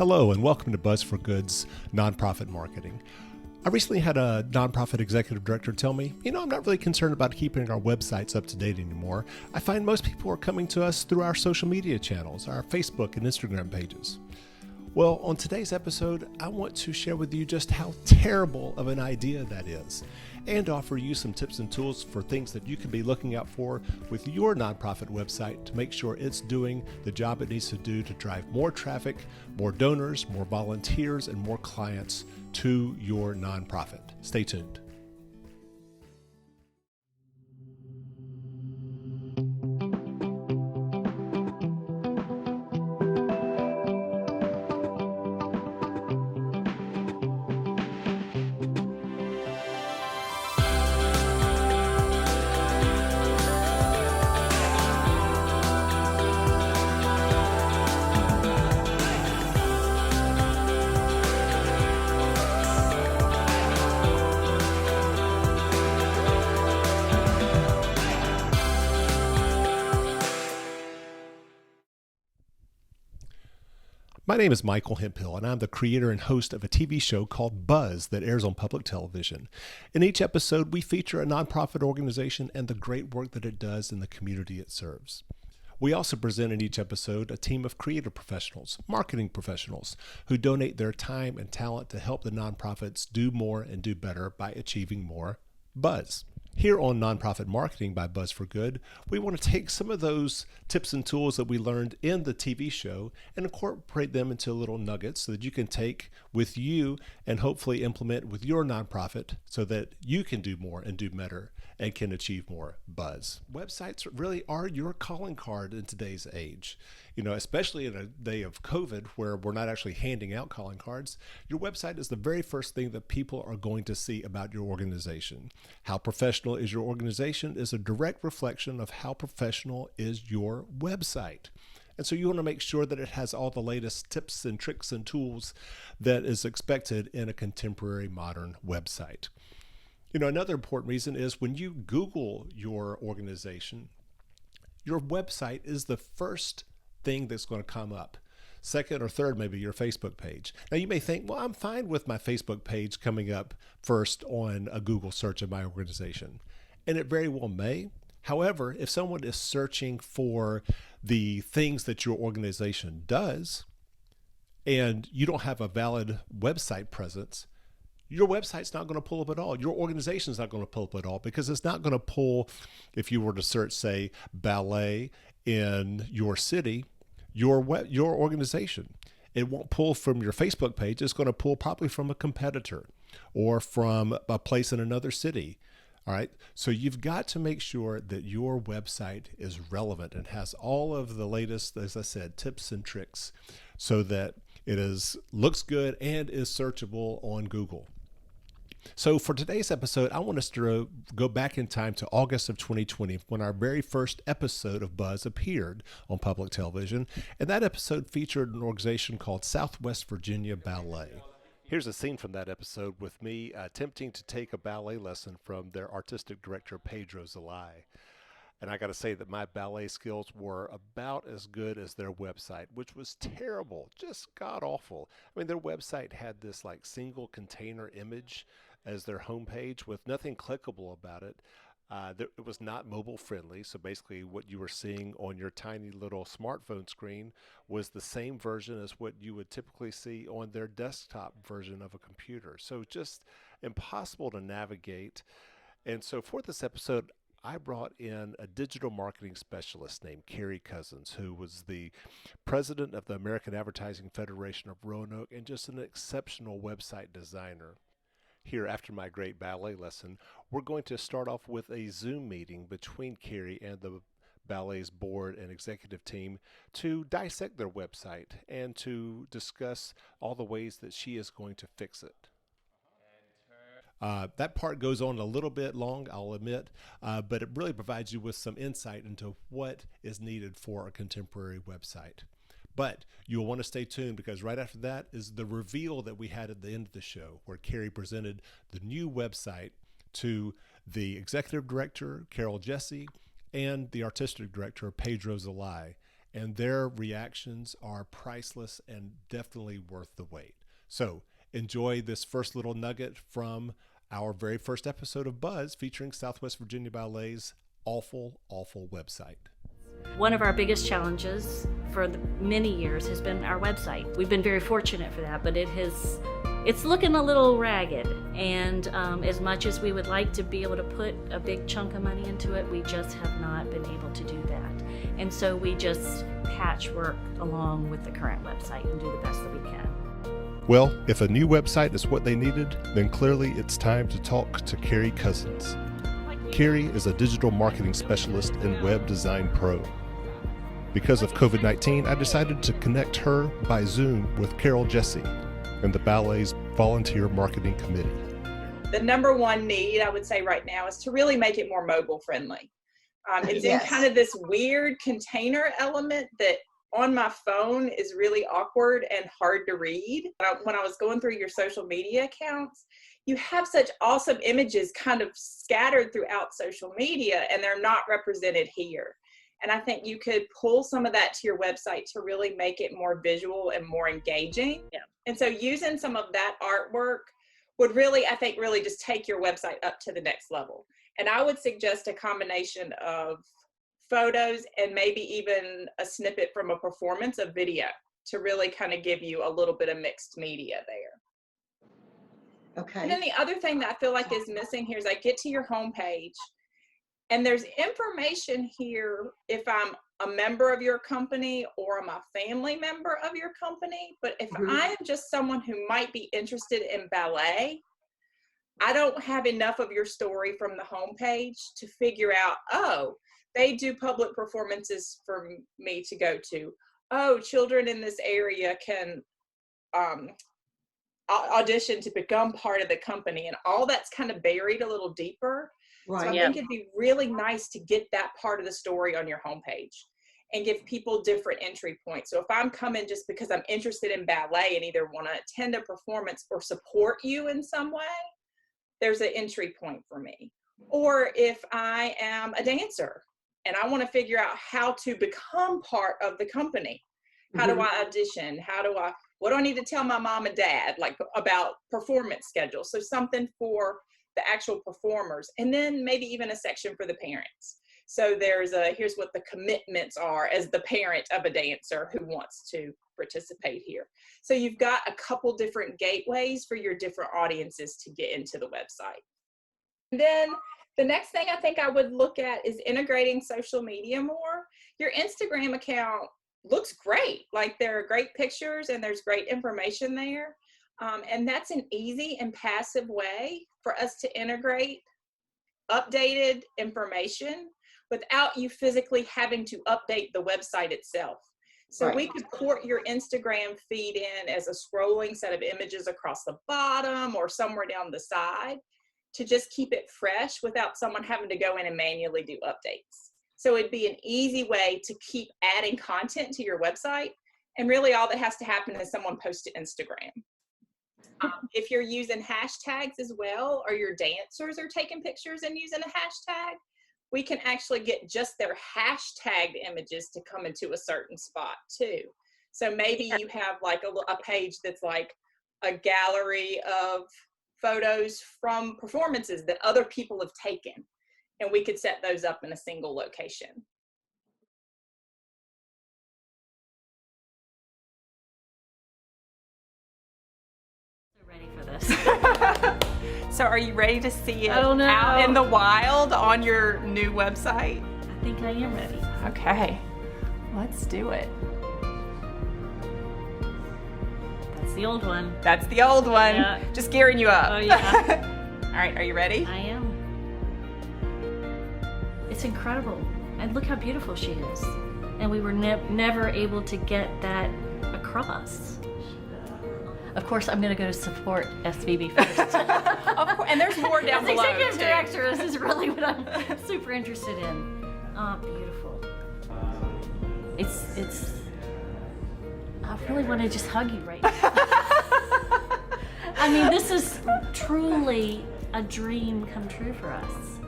Hello and welcome to Buzz for Good's Nonprofit Marketing. I recently had a nonprofit executive director tell me, I'm not really concerned about keeping our websites up to date anymore. I find most people are coming to us through our social media channels, our Facebook and Instagram pages. Well, on today's episode, I want to share with you just how terrible of an idea that is and offer you some tips and tools for things that you can be looking out for with your nonprofit website to make sure it's doing the job it needs to do to drive more traffic, more donors, more volunteers, and more clients to your nonprofit. Stay tuned. My name is Michael Hemphill, and I'm the creator and host of a TV show called Buzz that airs on public television. In each episode, we feature a nonprofit organization and the great work that it does in the community it serves. We also present in each episode a team of creative professionals, marketing professionals, who donate their time and talent to help the nonprofits do more and do better by achieving more buzz. Here on Nonprofit Marketing by Buzz for Good, we want to take some of those tips and tools that we learned in the TV show and incorporate them into little nuggets so that you can take with you and hopefully implement with your nonprofit so that you can do more and do better and can achieve more buzz. Websites really are your calling card in today's age. Especially in a day of COVID where we're not actually handing out calling cards, your website is the very first thing that people are going to see about your organization. How professional is your organization is a direct reflection of how professional is your website. And so you want to make sure that it has all the latest tips and tricks and tools that is expected in a contemporary modern website. Another important reason is when you Google your organization, your website is the first thing that's going to come up. Second or third, maybe your Facebook page. Now you may think, well, I'm fine with my Facebook page coming up first on a Google search of my organization. And it very well may. However, if someone is searching for the things that your organization does and you don't have a valid website presence, your website's not going to pull up at all. Your organization's not going to pull up at all because it's not going to pull, if you were to search, say, ballet in your city, your organization. It won't pull from your Facebook page. It's going to pull probably from a competitor or from a place in another city. All right. So you've got to make sure that your website is relevant and has all of the latest, as I said, tips and tricks so that it looks good and is searchable on Google. So for today's episode, I want us to go back in time to August of 2020 when our very first episode of Buzz appeared on public television. And that episode featured an organization called Southwest Virginia Ballet. Here's a scene from that episode with me attempting to take a ballet lesson from their artistic director, Pedro Zelay. And I got to say that my ballet skills were about as good as their website, which was terrible, just god awful. I mean, their website had this single container image as their homepage with nothing clickable about it. It was not mobile friendly. So basically what you were seeing on your tiny little smartphone screen was the same version as what you would typically see on their desktop version of a computer. So just impossible to navigate. And so for this episode, I brought in a digital marketing specialist named Carrie Cousins, who was the president of the American Advertising Federation of Roanoke and just an exceptional website designer. Here, after my great ballet lesson, we're going to start off with a Zoom meeting between Carrie and the ballet's board and executive team to dissect their website and to discuss all the ways that she is going to fix it. That part goes on a little bit long, I'll admit, but it really provides you with some insight into what is needed for a contemporary website. But you'll want to stay tuned because right after that is the reveal that we had at the end of the show where Carrie presented the new website to the executive director, Carol Jesse, and the artistic director, Pedro Zelay. and their reactions are priceless and definitely worth the wait. So enjoy this first little nugget from our very first episode of Buzz featuring Southwest Virginia Ballet's awful website. One of our biggest challenges for many years has been our website. We've been very fortunate for that, but it's looking a little ragged. And as much as we would like to be able to put a big chunk of money into it, we just have not been able to do that. And so we just patchwork along with the current website and do the best that we can. Well, if a new website is what they needed, then clearly it's time to talk to Carrie Cousins. Carrie is a digital marketing specialist and web design pro. Because of COVID-19, I decided to connect her by Zoom with Carol Jesse and the ballet's volunteer marketing committee. The number one need, I would say right now, is to really make it more mobile friendly. It's in kind of this weird container element that on my phone is really awkward and hard to read. When I was going through your social media accounts, you have such awesome images kind of scattered throughout social media, and they're not represented here. And I think you could pull some of that to your website to really make it more visual and more engaging. Yeah. And so using some of that artwork would really, I think, really just take your website up to the next level. And I would suggest a combination of photos and maybe even a snippet from a performance of video to really kind of give you a little bit of mixed media there. Okay. And then the other thing that I feel like is missing here is I get to your homepage and there's information here if I'm a member of your company or I'm a family member of your company. But if I am just someone who might be interested in ballet, I don't have enough of your story from the homepage to figure out, oh, they do public performances for me to go to. Oh, children in this area can audition to become part of the company. And all that's kind of buried a little deeper. Right. So I think it'd be really nice to get that part of the story on your homepage and give people different entry points. So if I'm coming just because I'm interested in ballet and either want to attend a performance or support you in some way, there's an entry point for me. Or if I am a dancer and I want to figure out how to become part of the company, how do I audition? What do I need to tell my mom and dad, like about performance schedule? So something for the actual performers, and then maybe even a section for the parents. So here's what the commitments are as the parent of a dancer who wants to participate here. So you've got a couple different gateways for your different audiences to get into the website. And then the next thing I think I would look at is integrating social media more. Your Instagram account looks great. Like there are great pictures and there's great information there. And that's an easy and passive way for us to integrate updated information without you physically having to update the website itself. So we could port your Instagram feed in as a scrolling set of images across the bottom or somewhere down the side to just keep it fresh without someone having to go in and manually do updates. So it'd be an easy way to keep adding content to your website. And really all that has to happen is someone post to Instagram. If you're using hashtags as well, or your dancers are taking pictures and using a hashtag, we can actually get just their hashtagged images to come into a certain spot too. So maybe you have like a page that's like a gallery of photos from performances that other people have taken, and we could set those up in a single location. Ready for this. So are you ready to see it Oh, no. out in the wild on your new website? I think I am ready. Okay, let's do it. That's the old one. That's the old one. Yeah. Just gearing you up. Oh yeah. All right, are you ready? I am. It's incredible. And look how beautiful she is. And we were never able to get that across. Of course, I'm going to go to support SVB first. Of course, and there's more down As below executive too. director, this is really what I'm super interested in. Beautiful. It's. I really want to just hug you right now. I mean, this is truly a dream come true for us.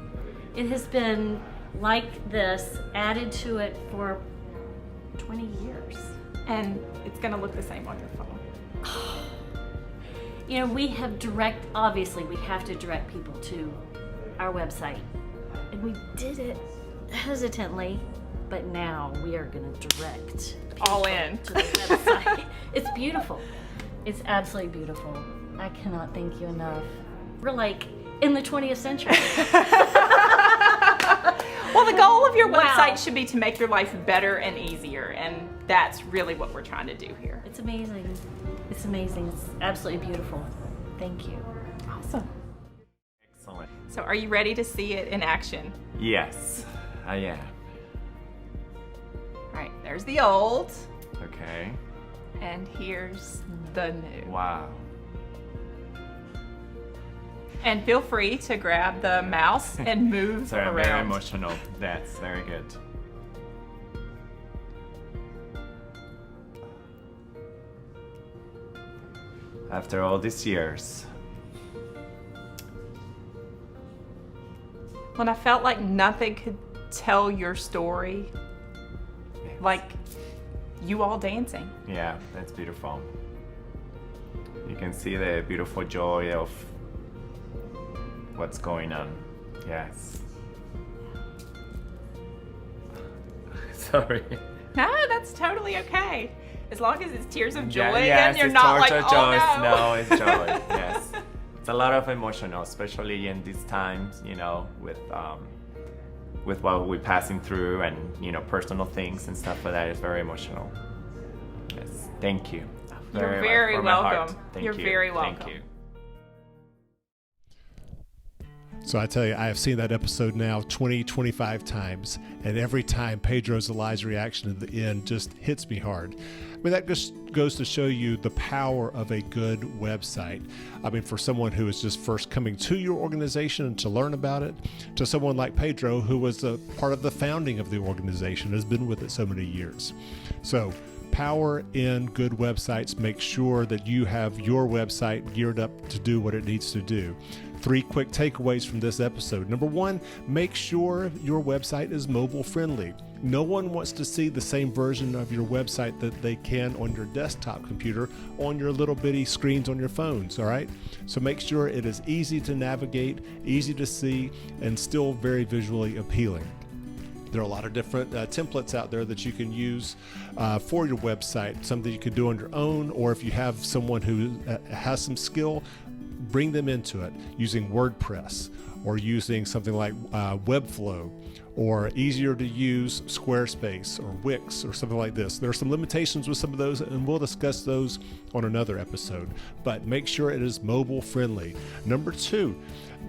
It has been like this, added to it for 20 years. And it's going to look the same on your phone. You know, obviously we have to direct people to our website. And we did it hesitantly, but now we are going to direct All people in. to the website. It's beautiful. It's absolutely beautiful. I cannot thank you enough. We're like in the 20th century. Well, the goal of your Wow. website should be to make your life better and easier, and that's really what we're trying to do here. It's amazing. It's amazing. It's absolutely beautiful. Thank you. Awesome. Excellent. So are you ready to see it in action? Yes, I am. All right, there's the old, Okay. and here's the new. Wow. And feel free to grab the mouse and move Sorry, I'm around. very emotional. That's very good. After all these years, When I felt like nothing could tell your story like you all dancing. yeah, that's beautiful. You can see the beautiful joy of what's going on. Yes. Sorry. No, that's totally okay. As long as it's tears of joy, Yes, then you're it's not like, torture, oh joy. no. No, it's joy. Yes, it's a lot of emotional, especially in these times. With what we're passing through, and personal things and stuff like that. It's very emotional. Yes, thank you. You're very from my heart. welcome. Thank You're you. very Thank welcome. you. So I tell you, I have seen that episode now 20, 25 times, and every time Pedro Zelai's reaction at the end just hits me hard. I mean, that just goes to show you the power of a good website. I mean, for someone who is just first coming to your organization to learn about it, to someone like Pedro, who was a part of the founding of the organization, has been with it so many years. So, power in good websites. Make sure that you have your website geared up to do what it needs to do. 3 quick takeaways from this episode. Number 1, make sure your website is mobile friendly. No one wants to see the same version of your website that they can on your desktop computer on your little bitty screens on your phones, all right? So make sure it is easy to navigate, easy to see, and still very visually appealing. There are a lot of different templates out there that you can use for your website, something you could do on your own, or if you have someone who has some skill, bring them into it using WordPress or using something like Webflow, or easier to use Squarespace or Wix or something like this. There are some limitations with some of those, and we'll discuss those on another episode, but make sure it is mobile friendly. Number 2,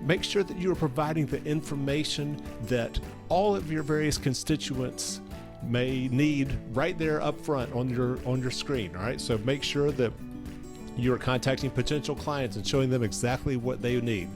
make sure that you are providing the information that all of your various constituents may need right there up front on your screen. All right, so make sure that you're contacting potential clients and showing them exactly what they need.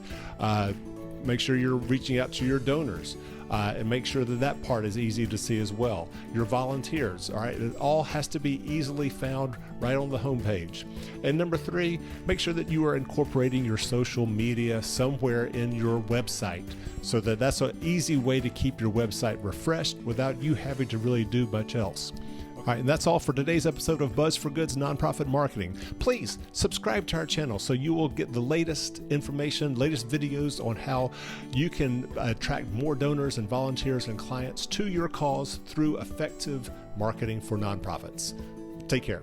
Make sure you're reaching out to your donors, and make sure that that part is easy to see as well. Your volunteers, all right, it all has to be easily found right on the homepage. And number 3, make sure that you are incorporating your social media somewhere in your website, so that that's an easy way to keep your website refreshed without you having to really do much else. All right, and that's all for today's episode of Buzz for Good's Nonprofit Marketing. Please subscribe to our channel so you will get the latest information, latest videos on how you can attract more donors and volunteers and clients to your cause through effective marketing for nonprofits. Take care.